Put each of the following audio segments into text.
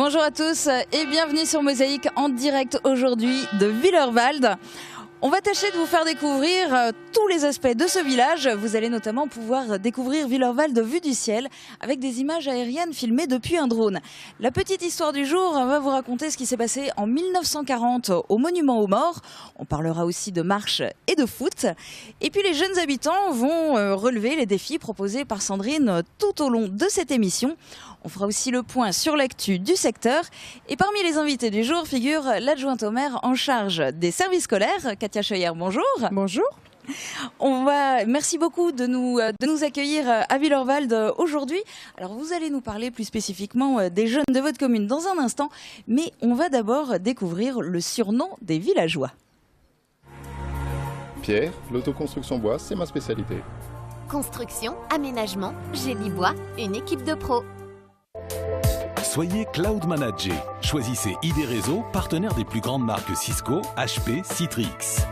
Bonjour à tous et bienvenue sur Mosaïque en direct aujourd'hui de Willerwald. On va tâcher de vous faire découvrir tous les aspects de ce village. Vous allez notamment pouvoir découvrir Willerwald vue du ciel avec des images aériennes filmées depuis un drone. La petite histoire du jour va vous raconter ce qui s'est passé en 1940 au Monument aux Morts. On parlera aussi de marche et de foot. Et puis les jeunes habitants vont relever les défis proposés par Sandrine tout au long de cette émission. On fera aussi le point sur l'actu du secteur. Et parmi les invités du jour figure l'adjointe au maire en charge des services scolaires, Katia Scheuer. Bonjour. Bonjour. Merci beaucoup de nous accueillir à Willerwald aujourd'hui. Alors vous allez nous parler plus spécifiquement des jeunes de votre commune dans un instant, mais on va d'abord découvrir le surnom des villageois. Pierre, l'autoconstruction bois, c'est ma spécialité. Construction, aménagement, génie bois, une équipe de pros. Soyez Cloud Manager. Choisissez ID Réseau, partenaire des plus grandes marques Cisco, HP, Citrix.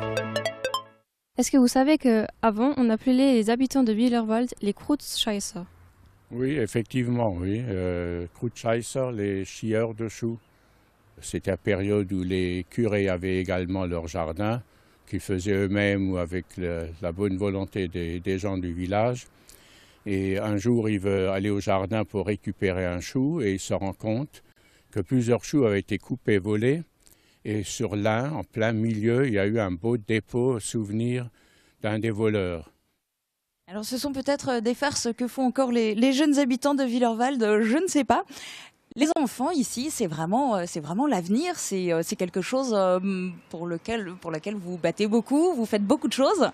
Est-ce que vous savez qu'avant, on appelait les habitants de Willerwald les Kreutzscheißer? Oui, effectivement, oui. Kreutzscheißer, les chieurs de choux. C'était la période où les curés avaient également leur jardin, qu'ils faisaient eux-mêmes ou avec la bonne volonté des gens du village. Et un jour, il veut aller au jardin pour récupérer un chou et il se rend compte que plusieurs choux avaient été coupés, volés. Et sur l'un, en plein milieu, il y a eu un beau dépôt souvenir d'un des voleurs. Alors ce sont peut-être des farces que font encore les jeunes habitants de Willerwald, je ne sais pas. Les enfants ici, c'est vraiment l'avenir, c'est quelque chose pour lequel vous vous battez beaucoup, vous faites beaucoup de choses.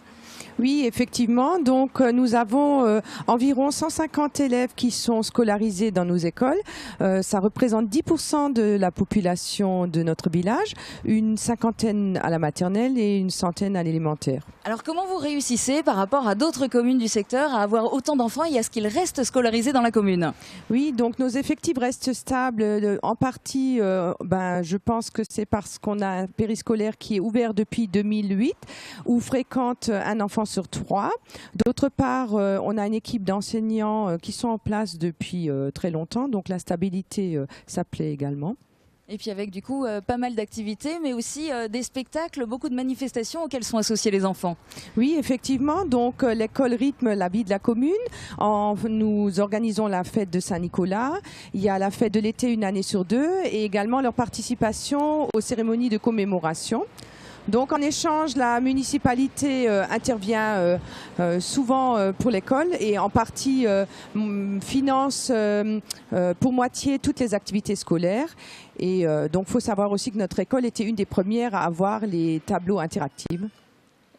Oui, effectivement. Donc, nous avons environ 150 élèves qui sont scolarisés dans nos écoles. Ça représente 10% de la population de notre village, une cinquantaine à la maternelle et une centaine à l'élémentaire. Alors, comment vous réussissez par rapport à d'autres communes du secteur à avoir autant d'enfants et à ce qu'ils restent scolarisés dans la commune? Oui, donc nos effectifs restent stables. En partie, je pense que c'est parce qu'on a un périscolaire qui est ouvert depuis 2008, où fréquente un enfant sur 3. D'autre part, on a une équipe d'enseignants qui sont en place depuis très longtemps, donc la stabilité, ça plaît également. Et puis avec du coup pas mal d'activités, mais aussi des spectacles, beaucoup de manifestations auxquelles sont associés les enfants. Oui, effectivement. Donc l'école rythme la vie de la commune. Nous organisons la fête de Saint-Nicolas. Il y a la fête de l'été une année sur 2 et également leur participation aux cérémonies de commémoration. Donc en échange, la municipalité intervient souvent pour l'école et en partie finance pour moitié toutes les activités scolaires. Et donc il faut savoir aussi que notre école était une des premières à avoir les tableaux interactifs.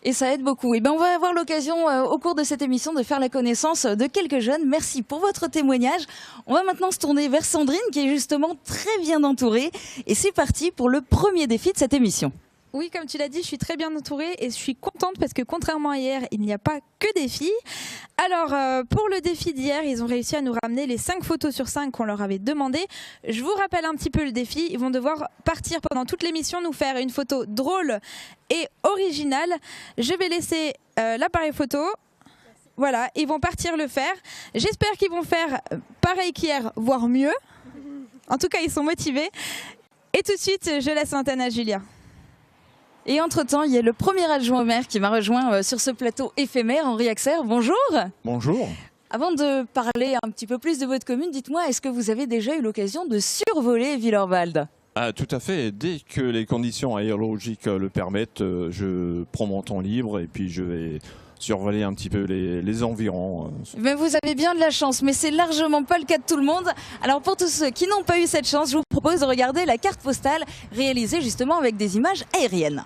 Et ça aide beaucoup. Et on va avoir l'occasion au cours de cette émission de faire la connaissance de quelques jeunes. Merci pour votre témoignage. On va maintenant se tourner vers Sandrine qui est justement très bien entourée. Et c'est parti pour le premier défi de cette émission. Oui, comme tu l'as dit, je suis très bien entourée et je suis contente parce que contrairement à hier, il n'y a pas que des filles. Alors, pour le défi d'hier, ils ont réussi à nous ramener les 5 photos sur 5 qu'on leur avait demandé. Je vous rappelle un petit peu le défi. Ils vont devoir partir pendant toute l'émission, nous faire une photo drôle et originale. Je vais laisser l'appareil photo. Voilà, ils vont partir le faire. J'espère qu'ils vont faire pareil qu'hier, voire mieux. En tout cas, ils sont motivés. Et tout de suite, je laisse l'antenne à Julia. Et entre-temps, il y a le premier adjoint au maire qui m'a rejoint sur ce plateau éphémère, Henri Axer. Bonjour. Bonjour. Avant de parler un petit peu plus de votre commune, dites-moi, est-ce que vous avez déjà eu l'occasion de survoler Willerwald ? Ah, tout à fait. Dès que les conditions aérologiques le permettent, je prends mon temps libre et puis je vais survoler un petit peu les environs. Mais vous avez bien de la chance, mais c'est largement pas le cas de tout le monde. Alors pour tous ceux qui n'ont pas eu cette chance, je vous propose de regarder la carte postale réalisée justement avec des images aériennes.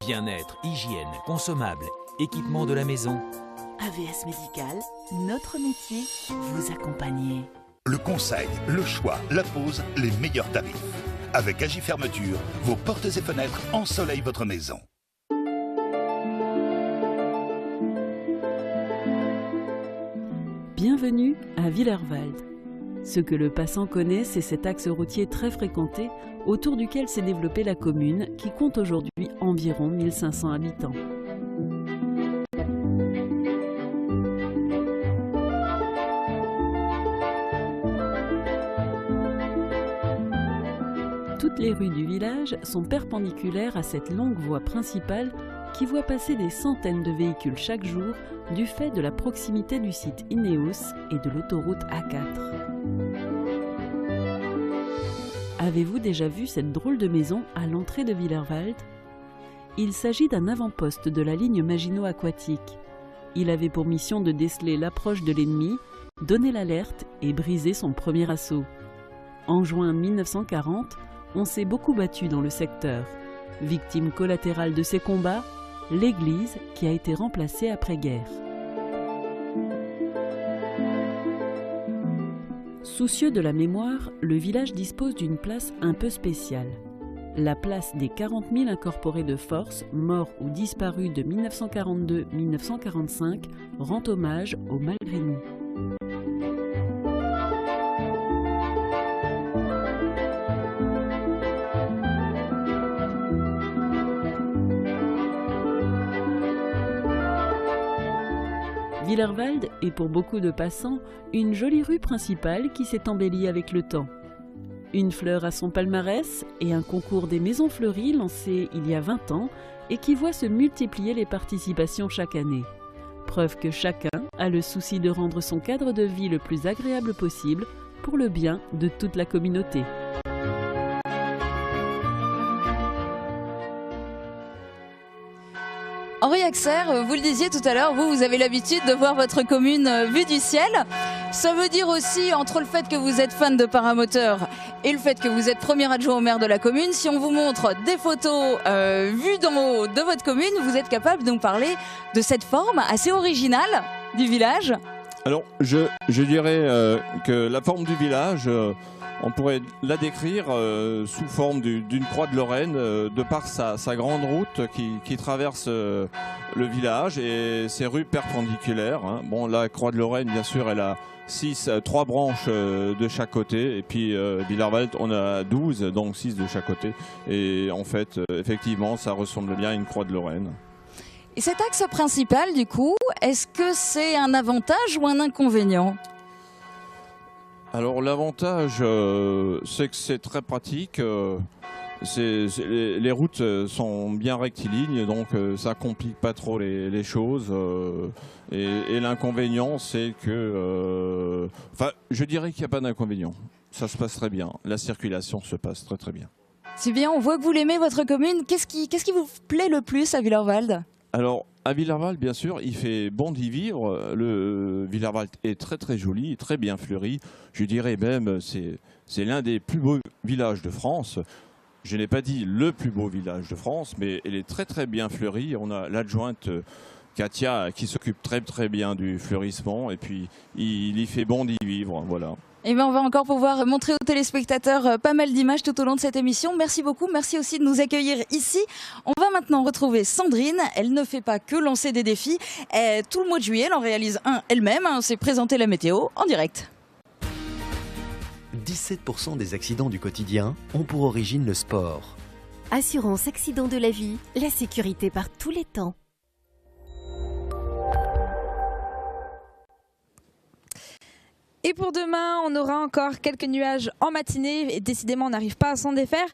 Bien-être, hygiène, consommables, équipement de la maison. AVS Médical, notre métier, vous accompagner. Le conseil, le choix, la pose, les meilleurs tarifs. Avec Agifermeture, vos portes et fenêtres ensoleillent votre maison. Bienvenue à Willerwald. Ce que le passant connaît, c'est cet axe routier très fréquenté autour duquel s'est développée la commune qui compte aujourd'hui environ 1500 habitants. Toutes les rues du village sont perpendiculaires à cette longue voie principale qui voit passer des centaines de véhicules chaque jour du fait de la proximité du site Ineos et de l'autoroute A4. Avez-vous déjà vu cette drôle de maison à l'entrée de Willerwald? Il s'agit d'un avant-poste de la ligne Maginot Aquatique. Il avait pour mission de déceler l'approche de l'ennemi, donner l'alerte et briser son premier assaut. En juin 1940, on s'est beaucoup battu dans le secteur. Victime collatérale de ces combats, l'église qui a été remplacée après-guerre. Soucieux de la mémoire, le village dispose d'une place un peu spéciale. La place des 40 000 incorporés de force, morts ou disparus de 1942-1945, rend hommage aux malgré nous. Willerwald est pour beaucoup de passants une jolie rue principale qui s'est embellie avec le temps. Une fleur à son palmarès et un concours des maisons fleuries lancé il y a 20 ans et qui voit se multiplier les participations chaque année. Preuve que chacun a le souci de rendre son cadre de vie le plus agréable possible pour le bien de toute la communauté. Henri Axer, vous le disiez tout à l'heure, vous avez l'habitude de voir votre commune vue du ciel. Ça veut dire aussi, entre le fait que vous êtes fan de paramoteur et le fait que vous êtes premier adjoint au maire de la commune, si on vous montre des photos vues d'en haut de votre commune, vous êtes capable de nous parler de cette forme assez originale du village. Alors, je dirais que la forme du village, on pourrait la décrire sous forme d'une croix de Lorraine, de par sa grande route qui traverse le village et ses rues perpendiculaires. Hein. Bon, la croix de Lorraine, bien sûr, elle a 3 branches de chaque côté, et puis Willerwald, on a 12, donc 6 de chaque côté. Et en fait, effectivement, ça ressemble bien à une croix de Lorraine. Et cet axe principal, du coup, est-ce que c'est un avantage ou un inconvénient ? Alors l'avantage, c'est que c'est très pratique. Les routes sont bien rectilignes, donc ça complique pas trop les choses. Et l'inconvénient, c'est que... Enfin, je dirais qu'il n'y a pas d'inconvénient. Ça se passe très bien. La circulation se passe très très bien. C'est bien, on voit que vous l'aimez, votre commune. Qu'est-ce qui vous plaît le plus à Willerwald ? Alors, à Willerwald, bien sûr, il fait bon d'y vivre. Le Willerwald est très très joli, très bien fleuri. Je dirais même, c'est l'un des plus beaux villages de France. Je n'ai pas dit le plus beau village de France, mais il est très très bien fleuri. On a l'adjointe Katia qui s'occupe très très bien du fleurissement, et puis il y fait bon d'y vivre, voilà. Eh bien, on va encore pouvoir montrer aux téléspectateurs pas mal d'images tout au long de cette émission. Merci beaucoup. Merci aussi de nous accueillir ici. On va maintenant retrouver Sandrine. Elle ne fait pas que lancer des défis. Tout le mois de juillet, elle en réalise un elle-même. C'est présenter la météo en direct. 17% des accidents du quotidien ont pour origine le sport. Assurance accident de la vie, la sécurité par tous les temps. Et pour demain, on aura encore quelques nuages en matinée et décidément on n'arrive pas à s'en défaire.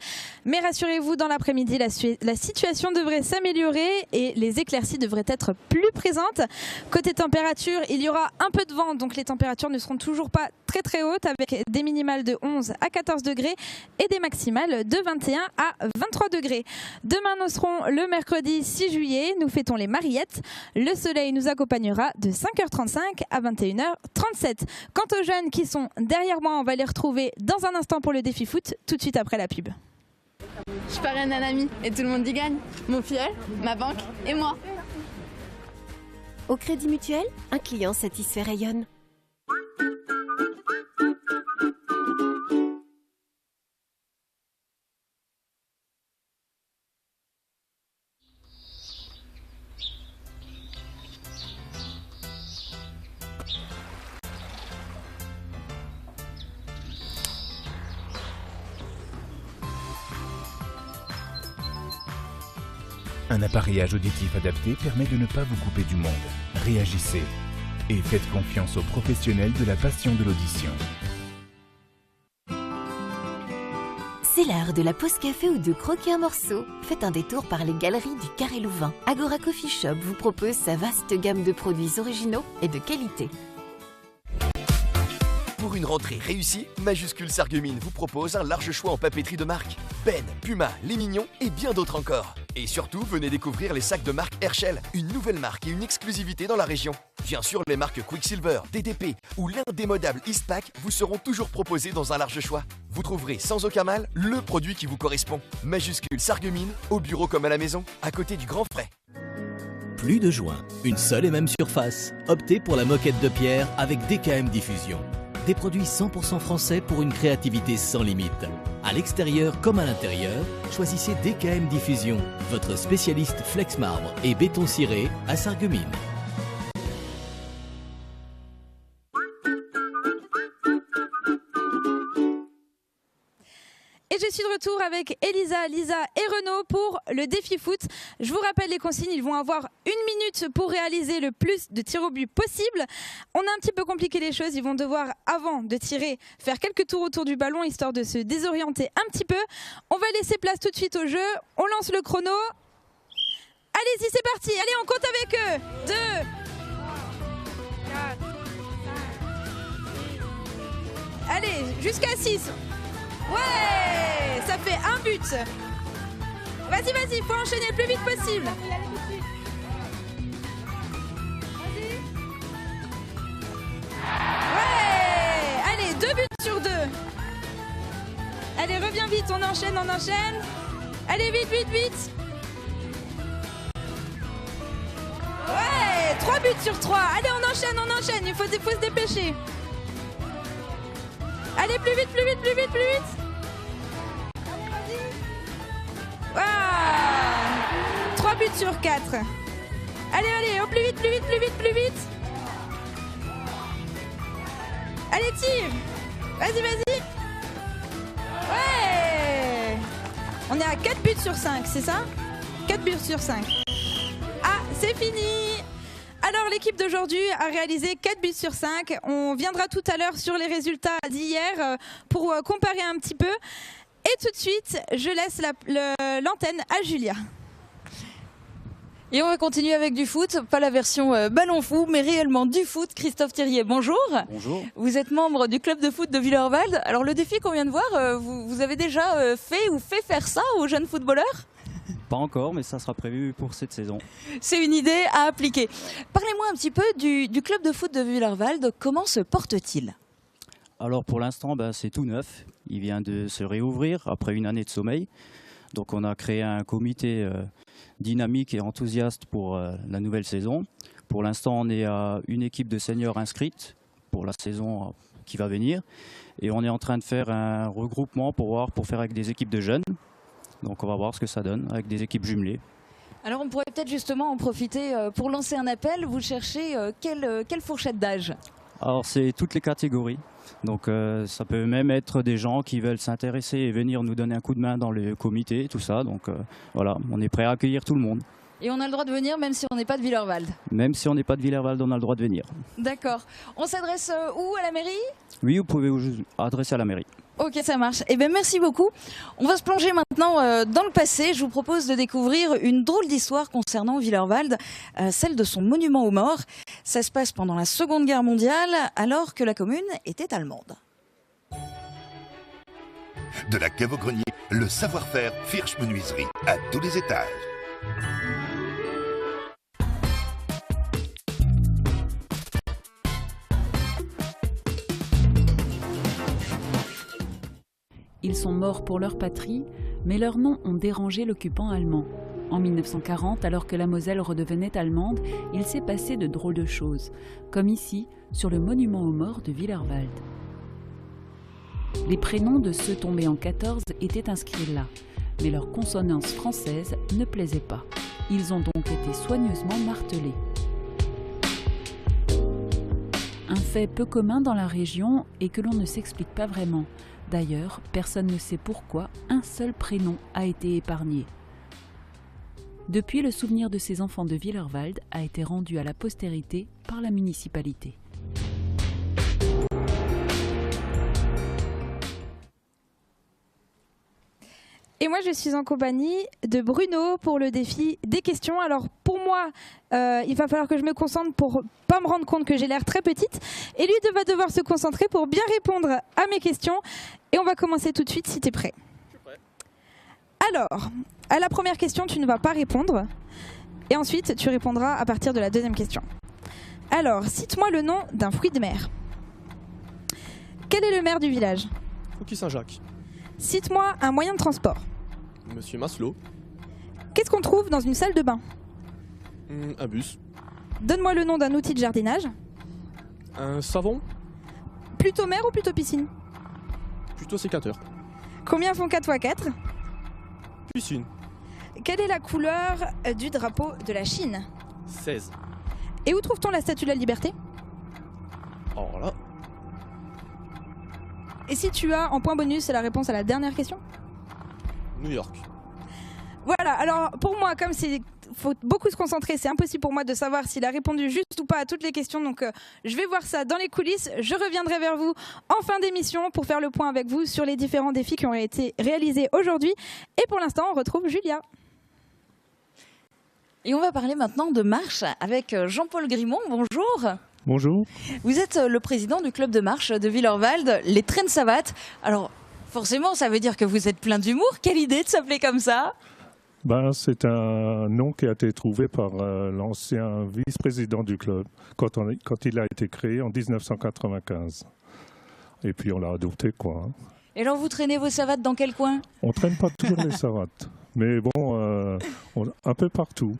Mais rassurez-vous, dans l'après-midi, la situation devrait s'améliorer et les éclaircies devraient être plus présentes. Côté température, il y aura un peu de vent, donc les températures ne seront toujours pas très très hautes, avec des minimales de 11 à 14 degrés et des maximales de 21 à 23 degrés. Demain, nous serons le mercredi 6 juillet, nous fêtons les Mariettes. Le soleil nous accompagnera de 5h35 à 21h37. Quant aux jeunes qui sont derrière moi, on va les retrouver dans un instant pour le défi foot, tout de suite après la pub. Je parraine un ami et tout le monde y gagne. Mon filleul, ma banque et moi. Au Crédit Mutuel, un client satisfait rayonne. Un appareillage auditif adapté permet de ne pas vous couper du monde. Réagissez et faites confiance aux professionnels de la passion de l'audition. C'est l'heure de la pause café ou de croquer un morceau. Faites un détour par les galeries du Carré Louvain. Agora Coffee Shop vous propose sa vaste gamme de produits originaux et de qualité. Pour une rentrée réussie, Majuscule Sarreguemines vous propose un large choix en papeterie de marque. Ben, Puma, Les Mignons et bien d'autres encore. Et surtout, venez découvrir les sacs de marque Herschel, une nouvelle marque et une exclusivité dans la région. Bien sûr, les marques Quicksilver, DDP ou l'indémodable Eastpak vous seront toujours proposés dans un large choix. Vous trouverez sans aucun mal le produit qui vous correspond. Majuscule Sarreguemines, au bureau comme à la maison, à côté du Grand Frais. Plus de joints, une seule et même surface. Optez pour la moquette de pierre avec DKM Diffusion. Des produits 100% français pour une créativité sans limite. À l'extérieur comme à l'intérieur, choisissez DKM Diffusion, votre spécialiste flex marbre et béton ciré à Sarreguemines. Et je suis de retour avec Elisa, Lisa et Renaud pour le défi foot. Je vous rappelle les consignes, ils vont avoir 1 minute pour réaliser le plus de tirs au but possible. On a un petit peu compliqué les choses, ils vont devoir, avant de tirer, faire quelques tours autour du ballon, histoire de se désorienter un petit peu. On va laisser place tout de suite au jeu, on lance le chrono. Allez-y, c'est parti, allez, on compte avec eux. 2, 4, allez, jusqu'à 6. Ouais, ça fait 1 but. Vas-y, vas-y, faut enchaîner le plus vite possible. Ouais, allez, 2 buts sur 2. Allez, reviens vite, on enchaîne, on enchaîne. Allez, vite, vite, vite. Ouais, 3 buts sur 3. Allez, on enchaîne, il faut se dépêcher. Allez, plus vite, plus vite, plus vite, plus vite. Ah, 3 buts sur 4. Allez, allez, au plus vite, plus vite, plus vite, plus vite. Allez, tire. Vas-y, vas-y. Ouais. On est à 4 buts sur 5, c'est ça? 4 buts sur 5. Ah, c'est fini. Alors l'équipe d'aujourd'hui a réalisé 4 buts sur 5. On viendra tout à l'heure sur les résultats d'hier pour comparer un petit peu. Et tout de suite, je laisse l'antenne à Julia. Et on va continuer avec du foot, pas la version ballon fou, mais réellement du foot. Christophe Thirier, bonjour. Bonjour. Vous êtes membre du club de foot de Villeurwalde. Alors le défi qu'on vient de voir, vous avez déjà fait faire ça aux jeunes footballeurs ? Pas encore, mais ça sera prévu pour cette saison. C'est une idée à appliquer. Parlez-moi un petit peu du club de foot de Villeurwalde. Comment se porte-t-il ? Alors pour l'instant, c'est tout neuf. Il vient de se réouvrir après une année de sommeil. Donc on a créé un comité dynamique et enthousiaste pour la nouvelle saison. Pour l'instant, on est à une équipe de seniors inscrite pour la saison qui va venir. Et on est en train de faire un regroupement pour faire avec des équipes de jeunes. Donc on va voir ce que ça donne avec des équipes jumelées. Alors on pourrait peut-être justement en profiter pour lancer un appel. Vous cherchez quelle fourchette d'âge ? Alors c'est toutes les catégories. Donc ça peut même être des gens qui veulent s'intéresser et venir nous donner un coup de main dans le comité, tout ça. Donc voilà, on est prêt à accueillir tout le monde. Et on a le droit de venir même si on n'est pas de Villeurwalde ? Même si on n'est pas de Villeurwalde, on a le droit de venir. D'accord. On s'adresse où, à la mairie ? Oui, vous pouvez vous adresser à la mairie. Ok, ça marche. Eh bien, merci beaucoup. On va se plonger maintenant dans le passé. Je vous propose de découvrir une drôle d'histoire concernant Villeurwalde, celle de son monument aux morts. Ça se passe pendant la Seconde Guerre mondiale, alors que la commune était allemande. De la cave au grenier, le savoir-faire Firsch Menuiserie à tous les étages. Ils sont morts pour leur patrie, mais leurs noms ont dérangé l'occupant allemand. En 1940, alors que la Moselle redevenait allemande, il s'est passé de drôles de choses, comme ici, sur le monument aux morts de Villeurwalde. Les prénoms de ceux tombés en 14 étaient inscrits là, mais leur consonance française ne plaisait pas. Ils ont donc été soigneusement martelés. Un fait peu commun dans la région et que l'on ne s'explique pas vraiment. D'ailleurs, personne ne sait pourquoi un seul prénom a été épargné. Depuis, le souvenir de ces enfants de Villeurwalde a été rendu à la postérité par la municipalité. Et moi, je suis en compagnie de Bruno pour le défi des questions. Alors, pour moi, il va falloir que je me concentre pour pas me rendre compte que j'ai l'air très petite. Et lui va devoir se concentrer pour bien répondre à mes questions. Et on va commencer tout de suite si tu es prêt. Je suis prêt. Alors, à la première question, tu ne vas pas répondre. Et ensuite, tu répondras à partir de la deuxième question. Alors, cite-moi le nom d'un fruit de mer. Quel est le maire du village? Fouki Saint-Jacques. Cite-moi un moyen de transport. Monsieur Maslow. Qu'est-ce qu'on trouve dans une salle de bain? Un bus. Donne-moi le nom d'un outil de jardinage. Un savon. Plutôt mer ou plutôt piscine? Plutôt sécateur. Combien font 4 x 4? Piscine. Quelle est la couleur du drapeau de la Chine? 16. Et où trouve-t-on la Statue de la Liberté? Alors là. Et si tu as en point bonus la réponse à la dernière question? New York. Voilà, alors pour moi, comme il faut beaucoup se concentrer, c'est impossible pour moi de savoir s'il a répondu juste ou pas à toutes les questions. Donc je vais voir ça dans les coulisses. Je reviendrai vers vous en fin d'émission pour faire le point avec vous sur les différents défis qui ont été réalisés aujourd'hui. Et pour l'instant, on retrouve Julia. Et on va parler maintenant de marche avec Jean-Paul Grimont. Bonjour. Bonjour. Vous êtes le président du club de marche de Willerwald, les Traînes Savates. Alors, forcément, ça veut dire que vous êtes plein d'humour. Quelle idée de s'appeler comme ça? C'est un nom qui a été trouvé par l'ancien vice-président du club quand il a été créé en 1995. Et puis on l'a adopté, quoi. Et alors, vous traînez vos savates dans quel coin? On traîne pas toujours les savates, mais bon, un peu partout.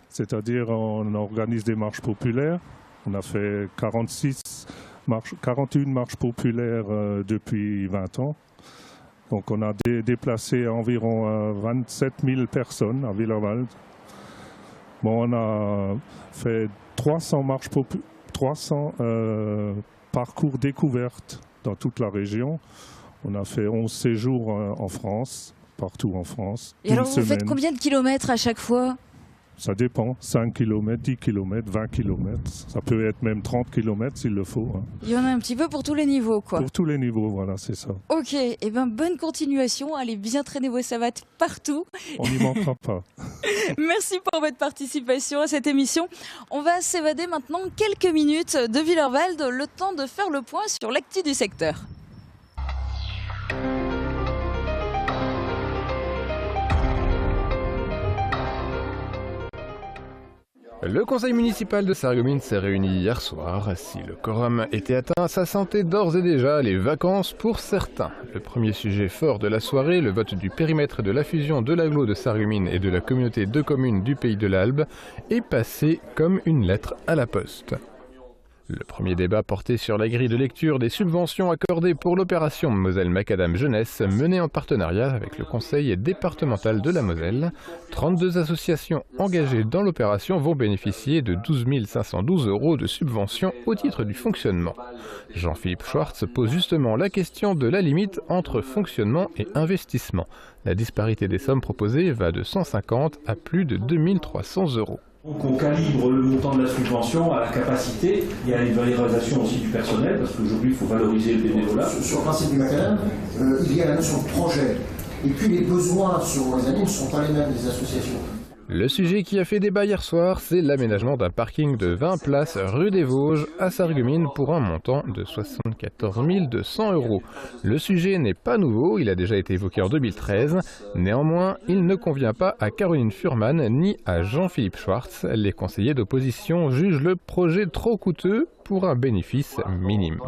C'est-à-dire, on organise des marches populaires. On a fait 41 marches populaires depuis 20 ans. Donc on a déplacé environ 27 000 personnes à Willerwald. Bon, on a fait 300 parcours découvertes dans toute la région. On a fait 11 séjours en France, partout en France. Et alors vous faites combien de kilomètres à chaque fois? Ça dépend, 5 km, 10 km, 20 km. Ça peut être même 30 km s'il le faut. Hein. Il y en a un petit peu pour tous les niveaux, quoi. Pour tous les niveaux, voilà, c'est ça. Ok, et bonne continuation. Allez bien traîner vos savates partout. On n'y manquera pas. Merci pour votre participation à cette émission. On va s'évader maintenant quelques minutes de Willerwald, le temps de faire le point sur l'actu du secteur. Le conseil municipal de Sarreguemines s'est réuni hier soir. Si le quorum était atteint, ça sentait d'ores et déjà les vacances pour certains. Le premier sujet fort de la soirée, le vote du périmètre de la fusion de l'agglo de Sarreguemines et de la communauté de communes du Pays de l'Albe, est passé comme une lettre à la poste. Le premier débat portait sur la grille de lecture des subventions accordées pour l'opération Moselle-Macadam Jeunesse menée en partenariat avec le conseil départemental de la Moselle. 32 associations engagées dans l'opération vont bénéficier de 12 512 € de subventions au titre du fonctionnement. Jean-Philippe Schwartz pose justement la question de la limite entre fonctionnement et investissement. La disparité des sommes proposées va de 150 à plus de 2300 €. Donc on calibre le montant de la subvention à la capacité et à une valorisation aussi du personnel, parce qu'aujourd'hui il faut valoriser le bénévolat. Sur le principe du Macadam, il y a la notion de projet. Et puis les besoins sur les années ne sont pas les mêmes des associations. Le sujet qui a fait débat hier soir, c'est l'aménagement d'un parking de 20 places rue des Vosges à Sarreguemines pour un montant de 74 200 €. Le sujet n'est pas nouveau, il a déjà été évoqué en 2013. Néanmoins, il ne convient pas à Caroline Furman ni à Jean-Philippe Schwartz. Les conseillers d'opposition jugent le projet trop coûteux pour un bénéfice minime.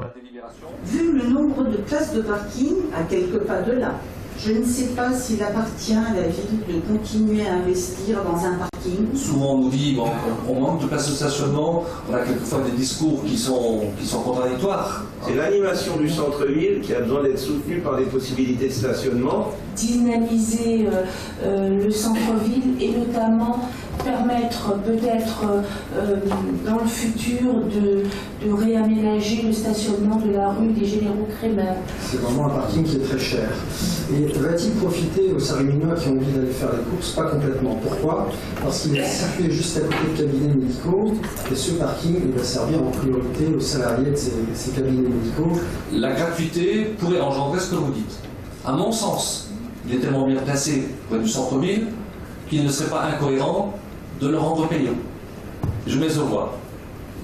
Vu le nombre de places de parking à quelques pas de là, je ne sais pas s'il appartient à la ville de continuer à investir dans un parking. Souvent on nous dit on manque de places de stationnement, on a quelquefois des discours qui sont contradictoires. C'est l'animation du centre-ville qui a besoin d'être soutenue par des possibilités de stationnement. Dynamiser le centre-ville et notamment permettre peut-être dans le futur de réaménager le stationnement de la rue des Généraux Crémer. C'est vraiment un parking qui est très cher. Et va-t-il profiter aux Sarregueminois qui ont envie d'aller faire les courses? Pas complètement. Pourquoi? Parce qu'il est situé juste à côté de cabinets médicaux et ce parking il va servir en priorité aux salariés de ces cabinets médicaux. La gratuité pourrait engendrer ce que vous dites. À mon sens, il est tellement bien placé près du centre-ville qu'il ne serait pas incohérent de le rendre payant. Je mets aux voix.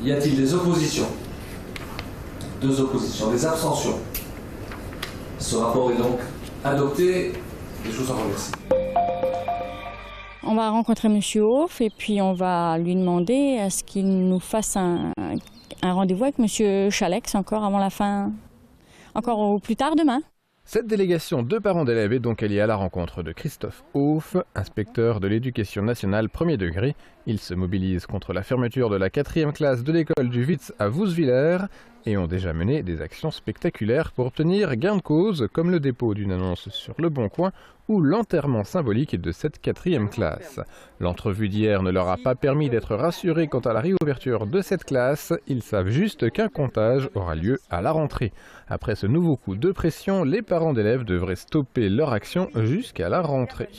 Y a-t-il des oppositions? 2 oppositions, des abstentions? Ce rapport est donc adopté. Et je vous en remercie. On va rencontrer M. Hoff et puis on va lui demander à ce qu'il nous fasse un rendez-vous avec M. Chalex encore avant la fin, encore au plus tard demain. Cette délégation de parents d'élèves est donc alliée à la rencontre de Christophe Hoff, inspecteur de l'éducation nationale premier degré. Il se mobilise contre la fermeture de la 4e classe de l'école du Witz à Wouswiller et ont déjà mené des actions spectaculaires pour obtenir gain de cause, comme le dépôt d'une annonce sur Le Bon Coin ou l'enterrement symbolique de cette 4e classe. L'entrevue d'hier ne leur a pas permis d'être rassurés quant à la réouverture de cette classe. Ils savent juste qu'un comptage aura lieu à la rentrée. Après ce nouveau coup de pression, les parents d'élèves devraient stopper leur action jusqu'à la rentrée.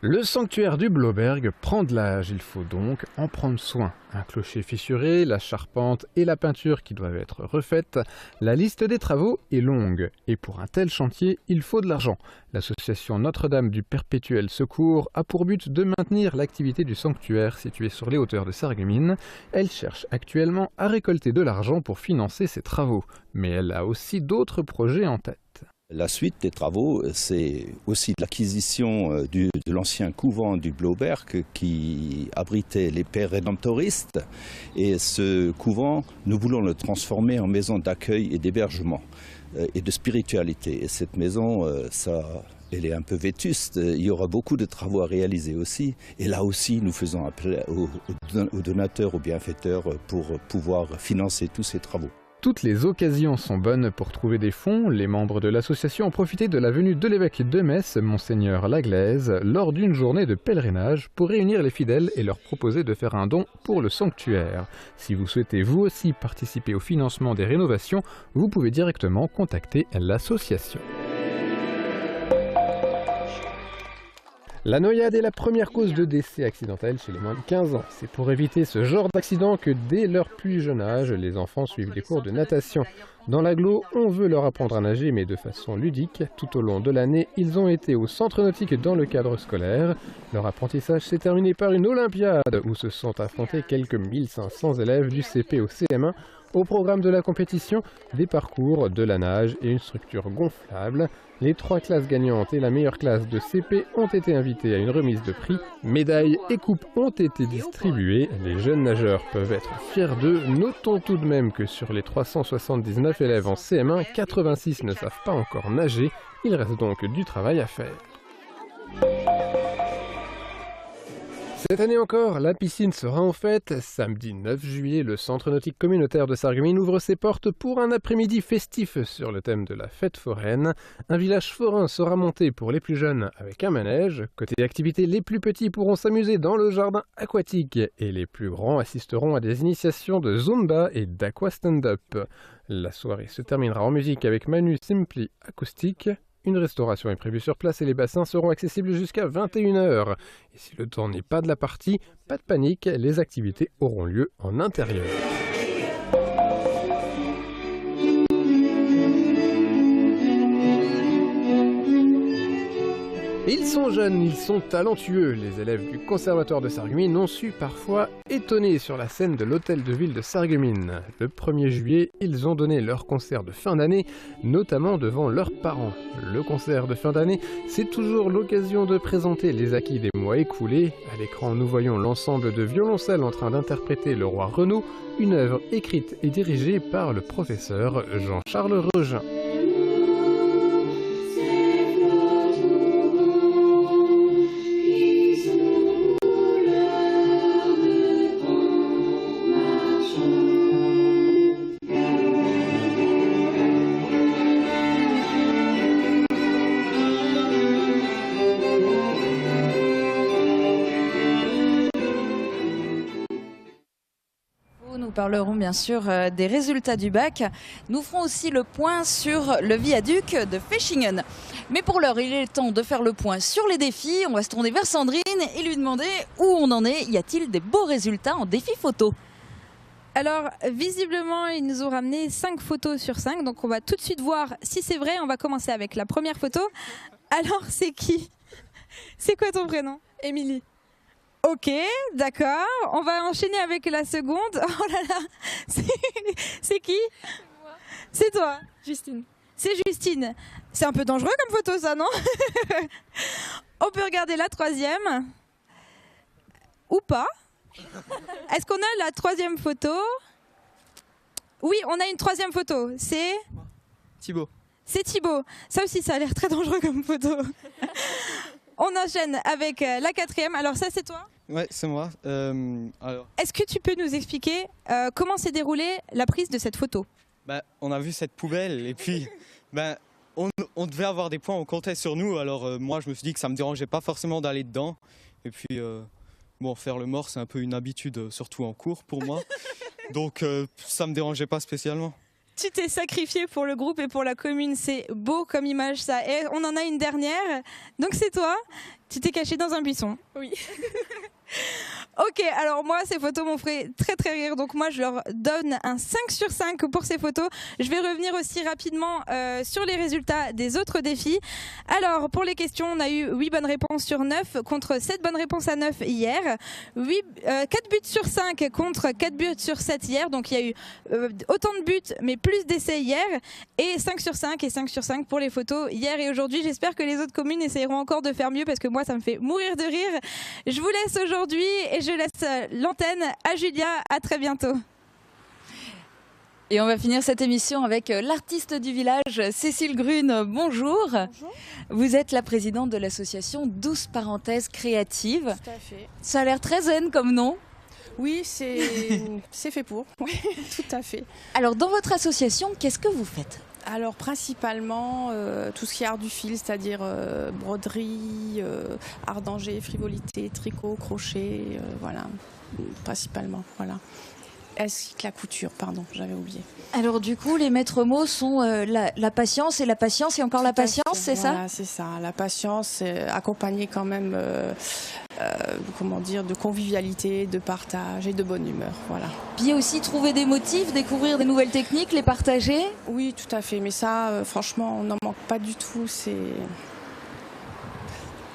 Le sanctuaire du Blauberg prend de l'âge, il faut donc en prendre soin. Un clocher fissuré, la charpente et la peinture qui doivent être refaites, la liste des travaux est longue. Et pour un tel chantier, il faut de l'argent. L'association Notre-Dame du Perpétuel Secours a pour but de maintenir l'activité du sanctuaire situé sur les hauteurs de Sarreguemines. Elle cherche actuellement à récolter de l'argent pour financer ses travaux. Mais elle a aussi d'autres projets en tête. La suite des travaux, c'est aussi l'acquisition de l'ancien couvent du Blauberg qui abritait les pères rédemptoristes. Et ce couvent, nous voulons le transformer en maison d'accueil et d'hébergement et de spiritualité. Et cette maison, elle est un peu vétuste. Il y aura beaucoup de travaux à réaliser aussi. Et là aussi, nous faisons appel aux donateurs, aux bienfaiteurs pour pouvoir financer tous ces travaux. Toutes les occasions sont bonnes pour trouver des fonds. Les membres de l'association ont profité de la venue de l'évêque de Metz, Monseigneur Laglaise, lors d'une journée de pèlerinage pour réunir les fidèles et leur proposer de faire un don pour le sanctuaire. Si vous souhaitez vous aussi participer au financement des rénovations, vous pouvez directement contacter l'association. La noyade est la première cause de décès accidentel chez les moins de 15 ans. C'est pour éviter ce genre d'accident que dès leur plus jeune âge, les enfants suivent des cours de natation. Dans l'agglo, on veut leur apprendre à nager, mais de façon ludique. Tout au long de l'année, ils ont été au centre nautique dans le cadre scolaire. Leur apprentissage s'est terminé par une olympiade où se sont affrontés quelques 1500 élèves du CP au CM1. Au programme de la compétition, des parcours, de la nage et une structure gonflable. Les 3 classes gagnantes et la meilleure classe de CP ont été invitées à une remise de prix. Médailles et coupes ont été distribuées. Les jeunes nageurs peuvent être fiers d'eux. Notons tout de même que sur les 379 élèves en CM1, 86 ne savent pas encore nager. Il reste donc du travail à faire. Cette année encore, la piscine sera en fête. Samedi 9 juillet, le centre nautique communautaire de Sarreguemines ouvre ses portes pour un après-midi festif sur le thème de la fête foraine. Un village forain sera monté pour les plus jeunes avec un manège. Côté activité, les plus petits pourront s'amuser dans le jardin aquatique et les plus grands assisteront à des initiations de Zumba et d'Aqua Stand-Up. La soirée se terminera en musique avec Manu Simpli acoustique. Une restauration est prévue sur place et les bassins seront accessibles jusqu'à 21 h. Et si le temps n'est pas de la partie, pas de panique, les activités auront lieu en intérieur. Ils sont jeunes, ils sont talentueux. Les élèves du conservatoire de Sarreguemines ont su parfois étonner sur la scène de l'hôtel de ville de Sarreguemines. Le 1er juillet, ils ont donné leur concert de fin d'année, notamment devant leurs parents. Le concert de fin d'année, c'est toujours l'occasion de présenter les acquis des mois écoulés. À l'écran, nous voyons l'ensemble de violoncelles en train d'interpréter Le Roi Renaud, une œuvre écrite et dirigée par le professeur Jean-Charles Regin. Nous parlerons bien sûr des résultats du bac. Nous ferons aussi le point sur le viaduc de Féchingen. Mais pour l'heure, il est temps de faire le point sur les défis. On va se tourner vers Sandrine et lui demander où on en est. Y a-t-il des beaux résultats en défi photo ? Alors, visiblement, ils nous ont ramené 5 photos sur 5. Donc, on va tout de suite voir si c'est vrai. On va commencer avec la première photo. Alors, c'est qui? C'est quoi ton prénom? Émilie. Ok, d'accord. On va enchaîner avec la seconde. Oh là là, c'est qui? C'est toi? Justine. C'est Justine. C'est un peu dangereux comme photo, ça, non? On peut regarder la troisième. Ou pas? Est-ce qu'on a la troisième photo? Oui, on a une troisième photo. C'est Thibaut. C'est Thibaut. Ça aussi, ça a l'air très dangereux comme photo. On enchaîne avec la quatrième. Alors ça, c'est toi? Ouais, c'est moi. Alors, Est-ce que tu peux nous expliquer comment s'est déroulée la prise de cette photo? on a vu cette poubelle et puis on devait avoir des points, on comptait sur nous. Alors moi, je me suis dit que ça me dérangeait pas forcément d'aller dedans. Et puis, faire le mort, c'est un peu une habitude, surtout en cours pour moi. Donc ça me dérangeait pas spécialement. Tu t'es sacrifié pour le groupe et pour la commune, c'est beau comme image ça. Et on en a une dernière, donc c'est toi, tu t'es caché dans un buisson. Oui. Ok, alors moi, ces photos m'ont fait très très rire, donc moi je leur donne un 5 sur 5 pour ces photos. Je vais revenir aussi rapidement sur les résultats des autres défis. Alors, pour les questions, on a eu 8 bonnes réponses sur 9 contre 7 bonnes réponses à 9 hier. 4 buts sur 5 contre 4 buts sur 7 hier, donc il y a eu autant de buts mais plus d'essais hier. Et 5 sur 5 et 5 sur 5 pour les photos hier et aujourd'hui. J'espère que les autres communes essayeront encore de faire mieux parce que moi ça me fait mourir de rire. Je vous laisse aujourd'hui et je laisse l'antenne à Julia. À très bientôt. Et on va finir cette émission avec l'artiste du village, Cécile Grune. Bonjour. Bonjour. Vous êtes la présidente de l'association 12 parenthèses créatives. Tout à fait. Ça a l'air très zen comme nom. Oui, c'est fait pour. Oui, tout à fait. Alors, dans votre association, qu'est-ce que vous faites? Alors, principalement, tout ce qui est art du fil, c'est-à-dire broderie, art d'Angers, frivolité, tricot, crochet, voilà, principalement, voilà. Ainsi que la couture, pardon, j'avais oublié. Alors du coup, les maîtres mots sont la patience et la patience et encore la patience, c'est ça? Voilà, c'est ça. La patience, accompagnée quand même, de convivialité, de partage et de bonne humeur, voilà. Puis aussi trouver des motifs, découvrir des nouvelles techniques, les partager? Oui, tout à fait. Mais ça, franchement, on n'en manque pas du tout.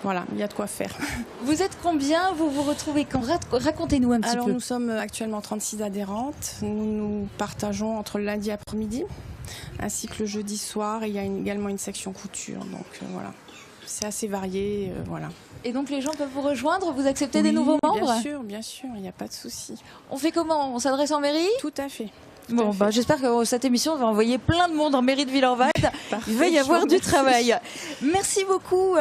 Voilà, il y a de quoi faire. Vous êtes combien? Vous vous retrouvez quand? Racontez-nous un petit peu. Alors, nous sommes actuellement 36 adhérentes. Nous partageons entre le lundi après-midi ainsi que le jeudi soir. Et il y a également une section couture. Donc, voilà. C'est assez varié, voilà. Et donc, les gens peuvent vous rejoindre? Vous acceptez des nouveaux membres? Bien sûr, il n'y a pas de souci. On fait comment? On s'adresse en mairie? Tout à fait. Bon, j'espère que cette émission va envoyer plein de monde en mairie de Villeurwald. Il va y avoir du travail. Merci beaucoup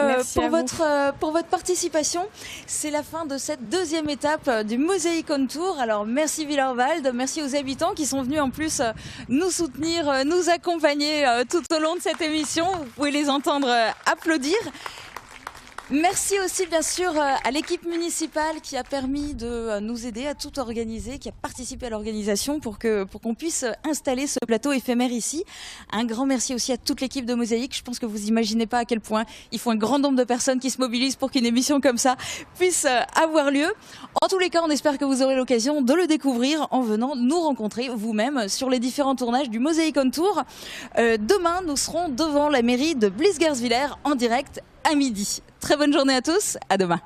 pour votre participation. C'est la fin de cette deuxième étape du Mosaïque on Tour. Alors merci Villeurwald, merci aux habitants qui sont venus en plus nous soutenir, nous accompagner tout au long de cette émission. Vous pouvez les entendre applaudir. Merci aussi bien sûr à l'équipe municipale qui a permis de nous aider à tout organiser, qui a participé à l'organisation pour qu'on puisse installer ce plateau éphémère ici. Un grand merci aussi à toute l'équipe de Mosaïque. Je pense que vous imaginez pas à quel point il faut un grand nombre de personnes qui se mobilisent pour qu'une émission comme ça puisse avoir lieu. En tous les cas, on espère que vous aurez l'occasion de le découvrir en venant nous rencontrer vous-même sur les différents tournages du Mosaïque on Tour. Demain, nous serons devant la mairie de Blisguersviller en direct à midi. Très bonne journée à tous, à demain.